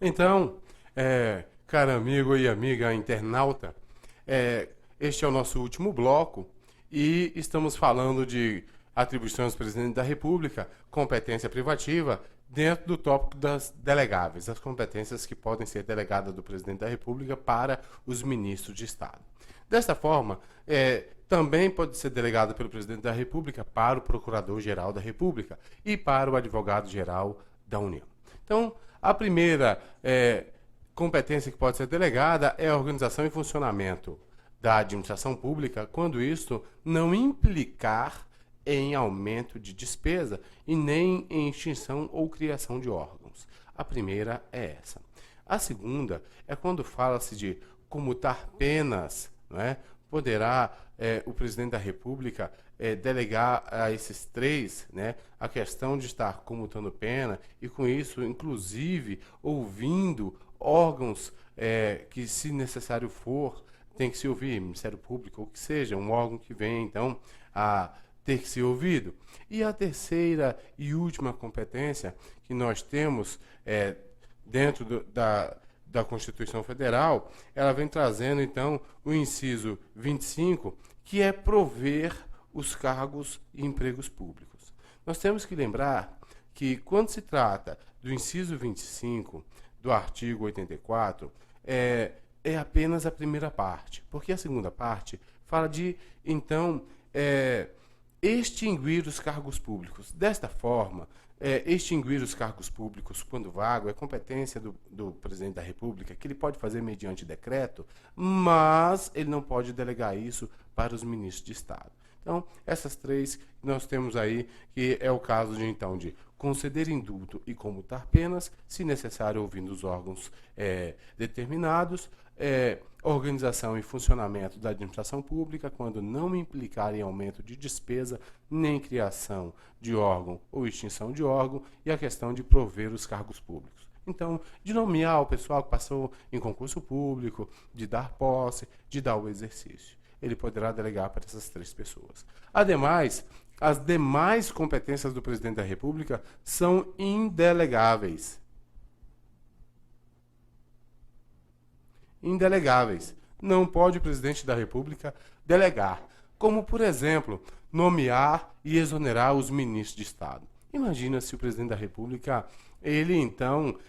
Então, caro amigo e amiga internauta, este é o nosso último bloco e estamos falando de atribuições do presidente da República, competência privativa, dentro do tópico das delegáveis, as competências que podem ser delegadas do presidente da República para os ministros de Estado. Desta forma, também pode ser delegado pelo presidente da República para o procurador-geral da República e para o advogado-geral da União. Então, a primeira competência que pode ser delegada é a organização e funcionamento da administração pública, quando isto não implicar em aumento de despesa e nem em extinção ou criação de órgãos. A primeira é essa. A segunda é quando fala-se de comutar penas, não é? Poderá o presidente da República delegar a esses três, né, a questão de estar comutando pena e, com isso, inclusive, ouvindo órgãos que, se necessário for, tem que se ouvir, Ministério Público, ou que seja, um órgão que vem, então, a ter que ser ouvido. E a terceira e última competência que nós temos dentro da Constituição Federal, ela vem trazendo, então, o inciso 25, que é prover os cargos e empregos públicos. Nós temos que lembrar que, quando se trata do inciso 25 do artigo 84, é apenas a primeira parte, porque a segunda parte fala de, então, extinguir os cargos públicos. Desta forma, extinguir os cargos públicos quando vago é competência do presidente da República, que ele pode fazer mediante decreto, mas ele não pode delegar isso para os ministros de Estado. Então, essas três nós temos aí, que é o caso de, então, de conceder indulto e comutar penas, se necessário, ouvindo os órgãos determinados, organização e funcionamento da administração pública, quando não implicar em aumento de despesa, nem criação de órgão ou extinção de órgão, e a questão de prover os cargos públicos. Então, de nomear o pessoal que passou em concurso público, de dar posse, de dar o exercício. Ele poderá delegar para essas três pessoas. Ademais, as demais competências do presidente da República são indelegáveis. Indelegáveis. Não pode o presidente da República delegar, como, por exemplo, nomear e exonerar os ministros de Estado. Imagina se o presidente da República, ele então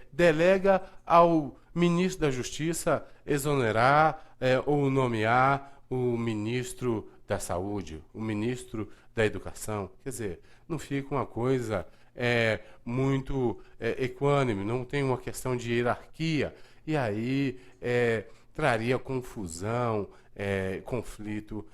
delega ao ministro da Justiça exonerar ou nomear o ministro da Saúde, o ministro da Educação. Quer dizer, não fica uma coisa muito equânime, não tem uma questão de hierarquia. E aí traria confusão, conflito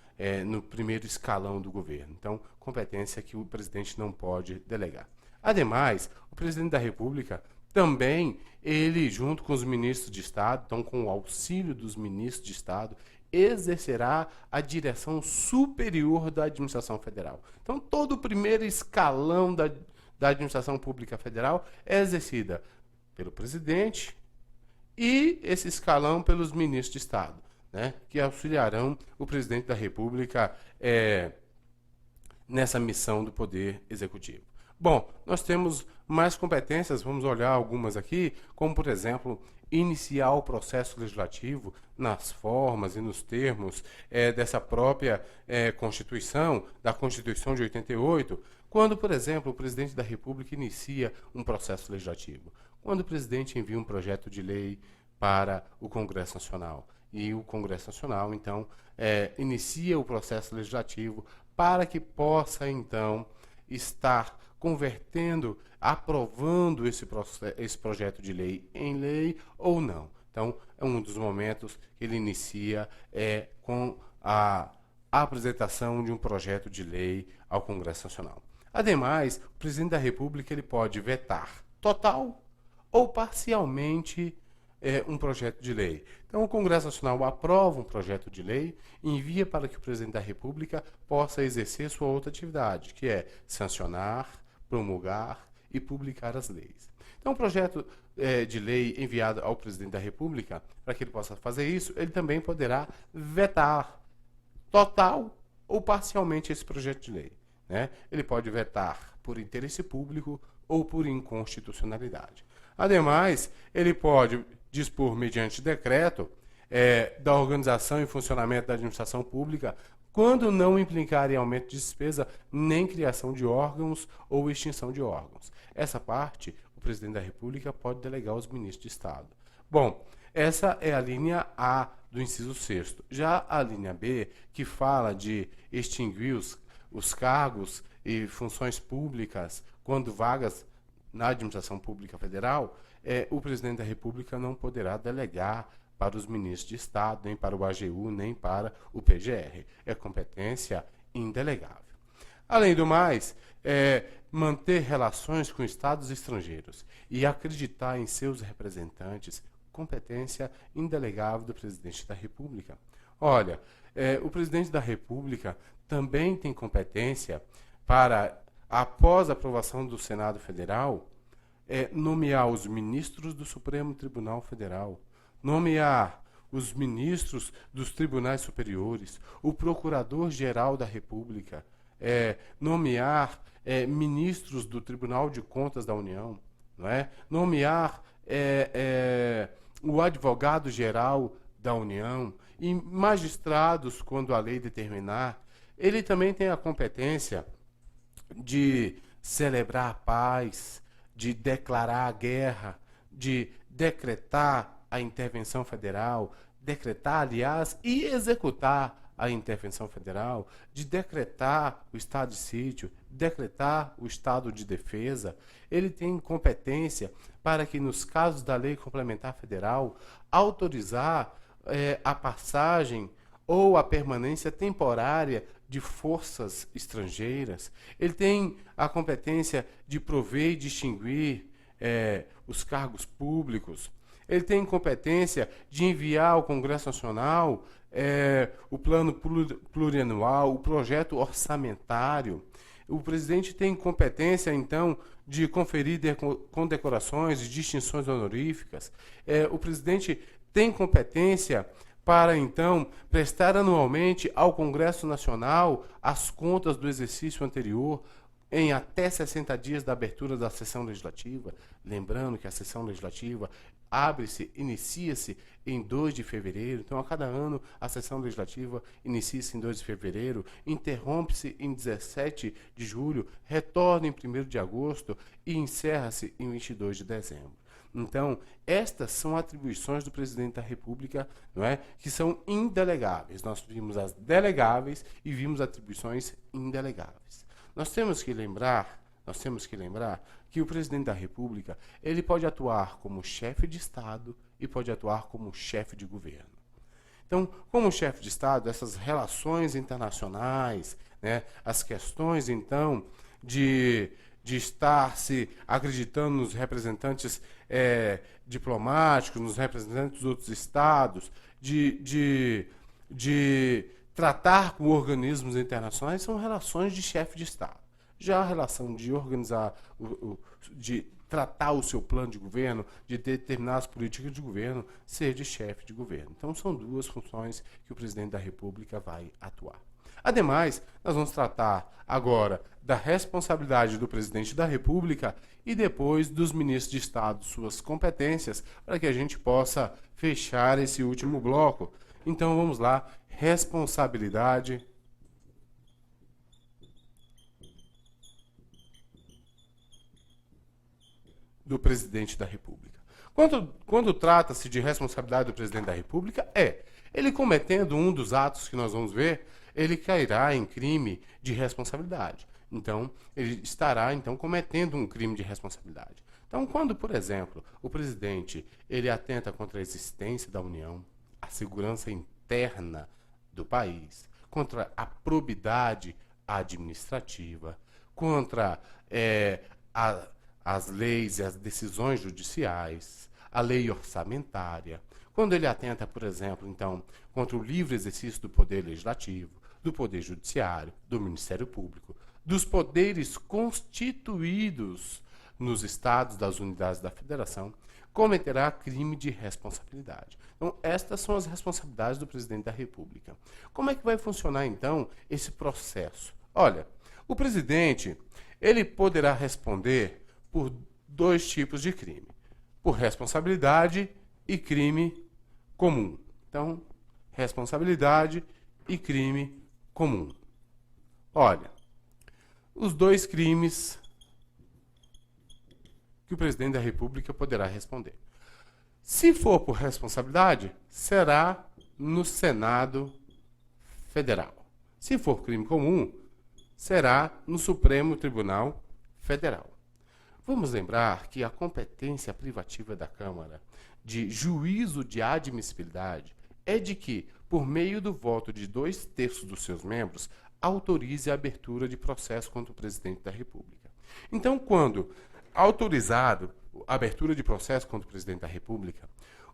no primeiro escalão do governo. Então, competência que o presidente não pode delegar. Ademais, o presidente da República também, ele, junto com os ministros de Estado, então com o auxílio dos ministros de Estado, exercerá a direção superior da administração federal. Então, todo o primeiro escalão da administração pública federal é exercida pelo presidente e esse escalão pelos ministros de Estado, né, que auxiliarão o presidente da República nessa missão do Poder Executivo. Bom, nós temos mais competências, vamos olhar algumas aqui, como, por exemplo, iniciar o processo legislativo nas formas e nos termos dessa própria Constituição, da Constituição de 88, quando, por exemplo, o presidente da República inicia um processo legislativo, quando o presidente envia um projeto de lei para o Congresso Nacional, e o Congresso Nacional, então, inicia o processo legislativo para que possa, então, estar convertendo, aprovando esse projeto de lei em lei ou não. Então, é um dos momentos que ele inicia com a apresentação de um projeto de lei ao Congresso Nacional. Ademais, o presidente da República ele pode vetar total ou parcialmente um projeto de lei. Então, o Congresso Nacional aprova um projeto de lei e envia para que o presidente da República possa exercer sua outra atividade, que é sancionar, promulgar e publicar as leis. Então, o projeto de lei enviado ao presidente da República, para que ele possa fazer isso, ele também poderá vetar total ou parcialmente esse projeto de lei, né? Ele pode vetar por interesse público ou por inconstitucionalidade. Ademais, ele pode dispor, mediante decreto, da organização e funcionamento da administração pública, quando não implicar em aumento de despesa, nem criação de órgãos ou extinção de órgãos. Essa parte, o presidente da República pode delegar aos ministros de Estado. Bom, essa é a linha A do inciso 6º. Já a linha B, que fala de extinguir os cargos e funções públicas quando vagas na administração pública federal, o presidente da República não poderá delegar para os ministros de Estado, nem para o AGU, nem para o PGR. É competência indelegável. Além do mais, manter relações com estados estrangeiros e acreditar em seus representantes, competência indelegável do presidente da República. Olha, o presidente da República também tem competência para, após a aprovação do Senado Federal, nomear os ministros do Supremo Tribunal Federal, nomear os ministros dos tribunais superiores, o Procurador-Geral da República, nomear ministros do Tribunal de Contas da União, não é? Nomear o Advogado-Geral da União e magistrados, quando a lei determinar. Ele também tem a competência de celebrar a paz, de declarar a guerra, de decretar a intervenção federal, decretar, aliás, e executar a intervenção federal, de decretar o estado de sítio, decretar o estado de defesa. Ele tem competência para que, nos casos da Lei Complementar Federal, autorizar a passagem ou a permanência temporária de forças estrangeiras. Ele tem a competência de prover e distinguir os cargos públicos. Ele tem competência de enviar ao Congresso Nacional o plano plurianual, o projeto orçamentário. O presidente tem competência, então, de conferir condecorações e distinções honoríficas. O presidente tem competência para, então, prestar anualmente ao Congresso Nacional as contas do exercício anterior, em até 60 dias da abertura da sessão legislativa. Lembrando que a sessão legislativa inicia-se em 2 de fevereiro, então a cada ano a sessão legislativa inicia-se em 2 de fevereiro, interrompe-se em 17 de julho, retorna em 1º de agosto e encerra-se em 22 de dezembro. Então, estas são atribuições do presidente da República, não é, que são indelegáveis. Nós vimos as delegáveis e vimos atribuições indelegáveis. Nós temos que lembrar que o presidente da República, ele pode atuar como chefe de Estado e pode atuar como chefe de governo. Então, como chefe de Estado, essas relações internacionais, né, as questões, então, de estar se acreditando nos representantes diplomáticos, nos representantes dos outros estados, de tratar com organismos internacionais, são relações de chefe de Estado. Já a relação de organizar, de tratar o seu plano de governo, de determinar as políticas de governo, ser de chefe de governo. Então, são 2 funções que o presidente da República vai atuar. Ademais, nós vamos tratar agora da responsabilidade do presidente da República e depois dos ministros de Estado, suas competências, para que a gente possa fechar esse último bloco. Então, vamos lá. Responsabilidade do presidente da República. Quando trata-se de responsabilidade do presidente da República, ele cometendo um dos atos que nós vamos ver, ele cairá em crime de responsabilidade. Então, ele estará cometendo um crime de responsabilidade. Então, quando, por exemplo, o presidente ele atenta contra a existência da União, a segurança interna do país, contra a probidade administrativa, contra as leis e as decisões judiciais, a lei orçamentária. Quando ele atenta, por exemplo, então, contra o livre exercício do poder legislativo, do poder judiciário, do Ministério Público, dos poderes constituídos nos estados das unidades da federação, cometerá crime de responsabilidade. Então, estas são as responsabilidades do presidente da República. Como é que vai funcionar, então, esse processo? Olha, o presidente, ele poderá responder por dois tipos de crime: por responsabilidade e crime comum. Então, responsabilidade e crime comum. Olha, os dois crimes que o presidente da República poderá responder. Se for por responsabilidade, será no Senado Federal. Se for crime comum, será no Supremo Tribunal Federal. Vamos lembrar que a competência privativa da Câmara de juízo de admissibilidade é de que, por meio do voto de 2/3 dos seus membros, autorize a abertura de processo contra o presidente da República. Então, quando autorizado a abertura de processo contra o presidente da República,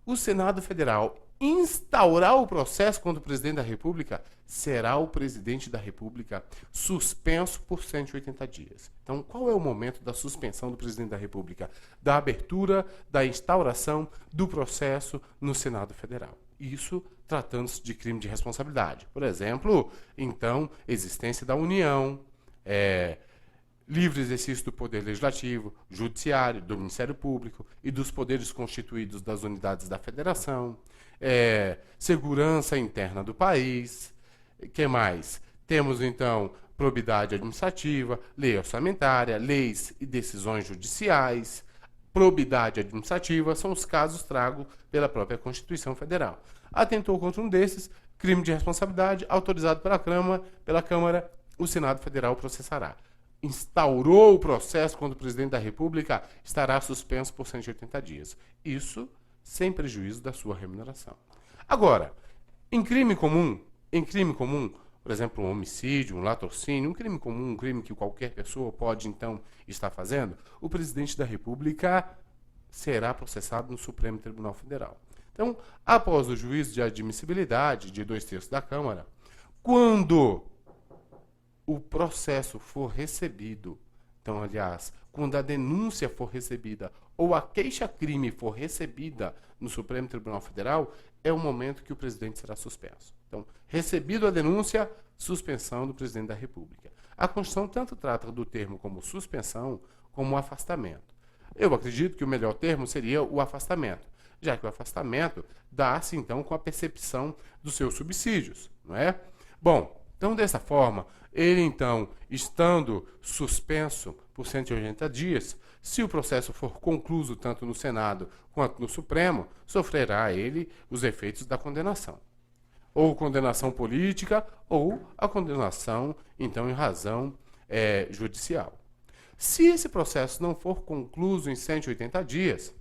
o Senado Federal instaurar o processo contra o presidente da República, será o presidente da República suspenso por 180 dias. Então, qual é o momento da suspensão do presidente da República? Da abertura, da instauração do processo no Senado Federal. Isso tratando-se de crime de responsabilidade. Por exemplo, então, existência da União, livre exercício do Poder Legislativo, Judiciário, do Ministério Público e dos poderes constituídos das unidades da Federação, segurança interna do país. Que mais? Temos, então, probidade administrativa, lei orçamentária, leis e decisões judiciais. Probidade administrativa são os casos tragos pela própria Constituição Federal. Atentou contra um desses, crime de responsabilidade, autorizado pela Câmara, o Senado Federal processará. Instaurou o processo contra o presidente da República, estará suspenso por 180 dias. Isso sem prejuízo da sua remuneração. Agora, em crime comum, por exemplo, um homicídio, um latrocínio, um crime comum, um crime que qualquer pessoa pode, então, estar fazendo, o presidente da República será processado no Supremo Tribunal Federal. Então, após o juízo de admissibilidade de 2/3 da Câmara, quando o processo for recebido, então, aliás, quando a denúncia for recebida ou a queixa-crime for recebida no Supremo Tribunal Federal, é o momento que o presidente será suspenso. Então, recebido a denúncia, suspensão do presidente da República. A Constituição tanto trata do termo como suspensão, como afastamento. Eu acredito que o melhor termo seria o afastamento, já que o afastamento dá-se, então, com a percepção dos seus subsídios, não é? Bom, então, dessa forma, ele, então, estando suspenso por 180 dias, se o processo for concluído tanto no Senado quanto no Supremo, sofrerá ele os efeitos da condenação. Ou condenação política, ou a condenação, então, em razão judicial. Se esse processo não for concluído em 180 dias,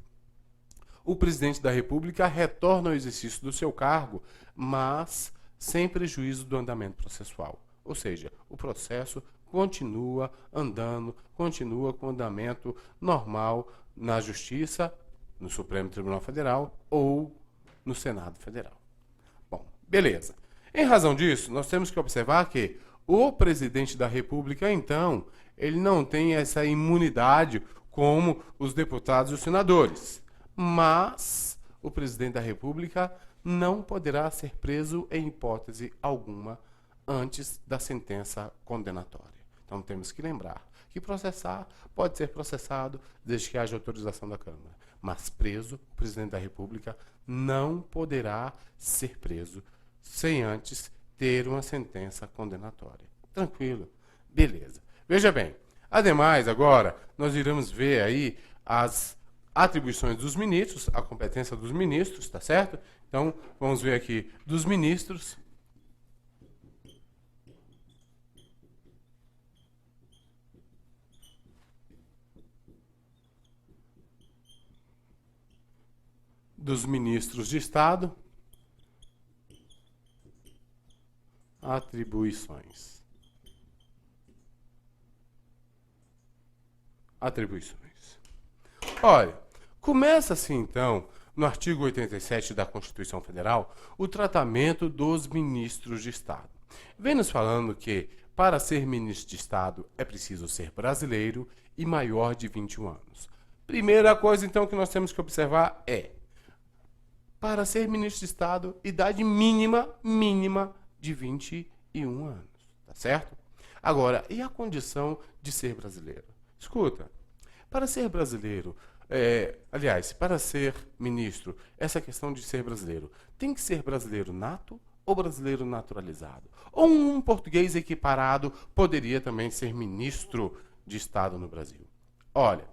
o presidente da República retorna ao exercício do seu cargo, mas sem prejuízo do andamento processual. Ou seja, o processo continua andando, continua com andamento normal na Justiça, no Supremo Tribunal Federal ou no Senado Federal. Bom, beleza. Em razão disso, nós temos que observar que o presidente da República, então, ele não tem essa imunidade como os deputados e os senadores. Mas o presidente da República não poderá ser preso em hipótese alguma antes da sentença condenatória. Então temos que lembrar que processar pode ser processado desde que haja autorização da Câmara, mas preso, o presidente da República não poderá ser preso sem antes ter uma sentença condenatória. Tranquilo? Beleza. Veja bem, ademais, agora, nós iremos ver aí as atribuições dos ministros, a competência dos ministros, tá certo? Então, vamos ver aqui dos ministros. Dos ministros de Estado. Atribuições. Olha, começa-se então, no artigo 87 da Constituição Federal, o tratamento dos ministros de Estado. Vem nos falando que, para ser ministro de Estado, é preciso ser brasileiro e maior de 21 anos. Primeira coisa, então, que nós temos que observar é, para ser ministro de Estado, idade mínima de 21 anos, tá certo? Agora, e a condição de ser brasileiro? Escuta, para ser brasileiro, aliás, para ser ministro, essa questão de ser brasileiro, tem que ser brasileiro nato ou brasileiro naturalizado? Ou um português equiparado poderia também ser ministro de Estado no Brasil? Olha,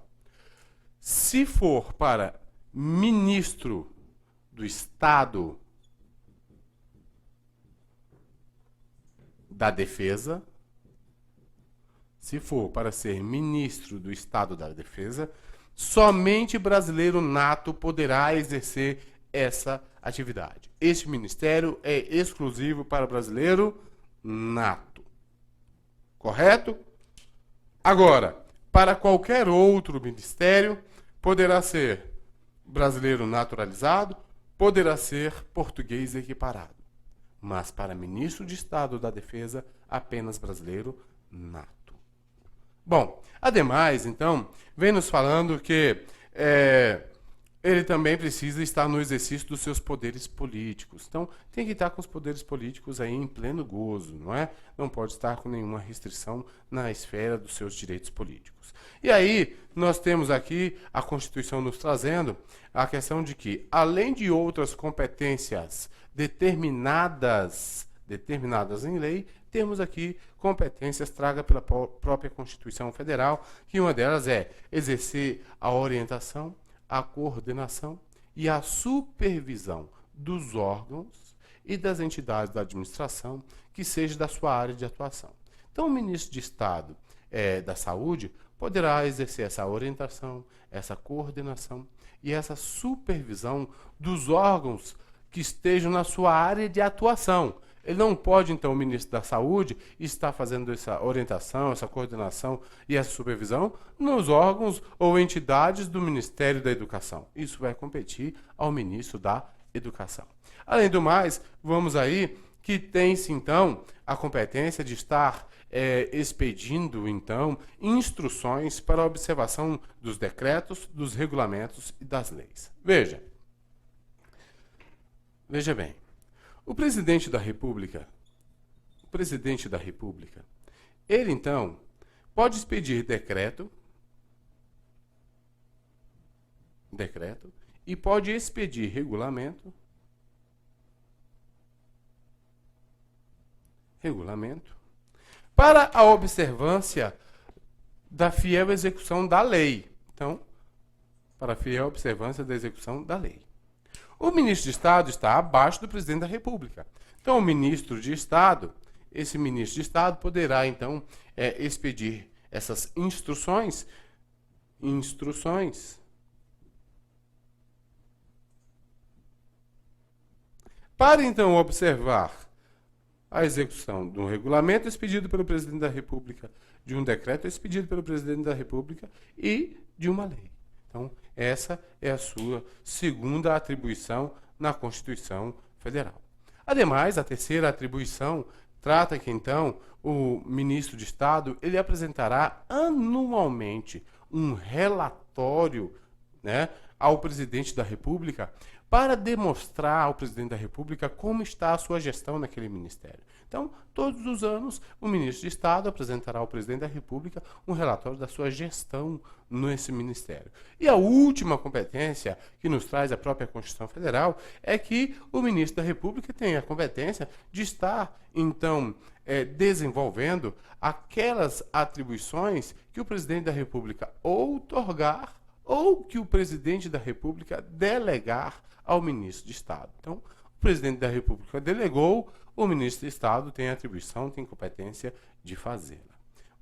se for para ministro do Estado da Defesa, se for para ser ministro do Estado da Defesa, somente brasileiro nato poderá exercer essa atividade. Este ministério é exclusivo para brasileiro nato. Correto? Agora, para qualquer outro ministério, poderá ser brasileiro naturalizado, poderá ser português equiparado. Mas para ministro de Estado da Defesa, apenas brasileiro nato. Bom, ademais, então, vem nos falando que ele também precisa estar no exercício dos seus poderes políticos. Então, tem que estar com os poderes políticos aí em pleno gozo, não é? Não pode estar com nenhuma restrição na esfera dos seus direitos políticos. E aí, nós temos aqui a Constituição nos trazendo a questão de que, além de outras competências determinadas em lei, temos aqui competências tragas pela própria Constituição Federal, que uma delas é exercer a orientação, a coordenação e a supervisão dos órgãos e das entidades da administração que seja da sua área de atuação. Então, o ministro de Estado da Saúde poderá exercer essa orientação, essa coordenação e essa supervisão dos órgãos que estejam na sua área de atuação. Ele não pode, então, o ministro da Saúde estar fazendo essa orientação, essa coordenação e essa supervisão nos órgãos ou entidades do Ministério da Educação. Isso vai competir ao ministro da Educação. Além do mais, vamos aí que tem-se, então, a competência de estar expedindo, então, instruções para a observação dos decretos, dos regulamentos e das leis. Veja bem. O presidente da República, ele então pode expedir decreto e pode expedir regulamento, para a observância da fiel execução da lei. Então, para a fiel observância da execução da lei. O ministro de Estado está abaixo do presidente da República. Então, o ministro de Estado, esse ministro de Estado poderá, então, expedir essas instruções para, então, observar a execução de um regulamento expedido pelo presidente da República, de um decreto expedido pelo presidente da República e de uma lei. Então, essa é a sua segunda atribuição na Constituição Federal. Ademais, a terceira atribuição trata que, então, o ministro de Estado ele apresentará anualmente um relatório, né, ao presidente da República para demonstrar ao presidente da República como está a sua gestão naquele ministério. Então, todos os anos, o ministro de Estado apresentará ao presidente da República um relatório da sua gestão nesse ministério. E a última competência que nos traz a própria Constituição Federal é que o ministro da República tem a competência de estar, então, desenvolvendo aquelas atribuições que o presidente da República outorgar ou que o presidente da República delegar ao ministro de Estado. Então, o presidente da República delegou, o ministro de Estado tem atribuição, tem competência de fazê-la.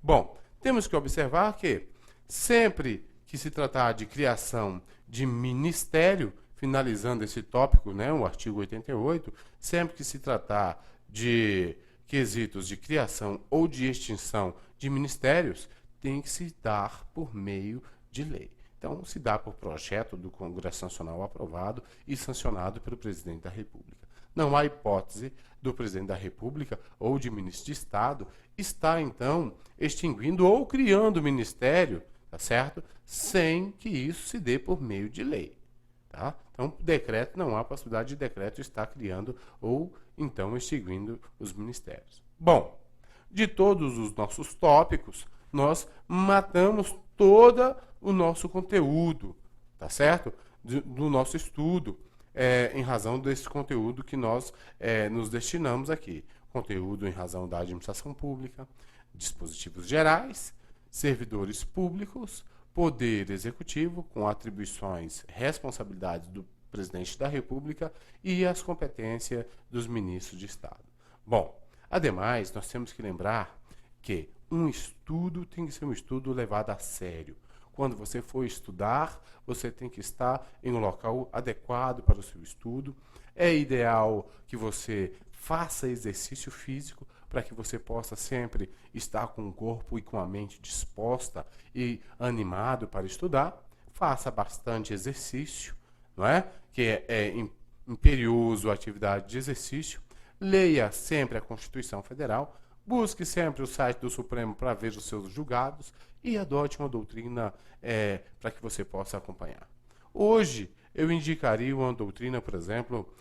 Bom, temos que observar que sempre que se tratar de criação de ministério, finalizando esse tópico, né, o artigo 88, sempre que se tratar de quesitos de criação ou de extinção de ministérios, tem que se dar por meio de lei. Então, se dá por projeto do Congresso Nacional aprovado e sancionado pelo presidente da República. Não há hipótese do presidente da República ou de ministro de Estado estar, então, extinguindo ou criando ministério, tá certo? Sem que isso se dê por meio de lei, tá? Então, decreto, não há possibilidade de decreto estar criando ou então extinguindo os ministérios. Bom, de todos os nossos tópicos, nós matamos todo o nosso conteúdo, tá certo? Do nosso estudo, em razão desse conteúdo que nós nos destinamos aqui. Conteúdo em razão da administração pública, dispositivos gerais, servidores públicos, poder executivo, com atribuições, responsabilidades do presidente da República e as competências dos ministros de Estado. Bom, ademais, nós temos que lembrar que um estudo tem que ser um estudo levado a sério. Quando você for estudar, você tem que estar em um local adequado para o seu estudo. É ideal que você faça exercício físico para que você possa sempre estar com o corpo e com a mente disposta e animado para estudar. Faça bastante exercício, não é? Que é imperioso a atividade de exercício. Leia sempre a Constituição Federal. Busque sempre o site do Supremo para ver os seus julgados e adote uma doutrina para que você possa acompanhar. Hoje, eu indicaria uma doutrina, por exemplo,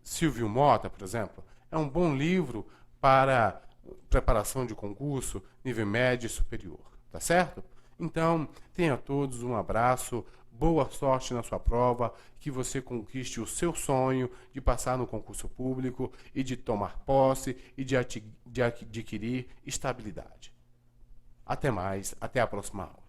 Silvio Mota, por exemplo, é um bom livro para preparação de concurso, nível médio e superior, tá certo? Então, tenha todos um abraço, boa sorte na sua prova, que você conquiste o seu sonho de passar no concurso público e de tomar posse e de adquirir estabilidade. Até mais, até a próxima aula.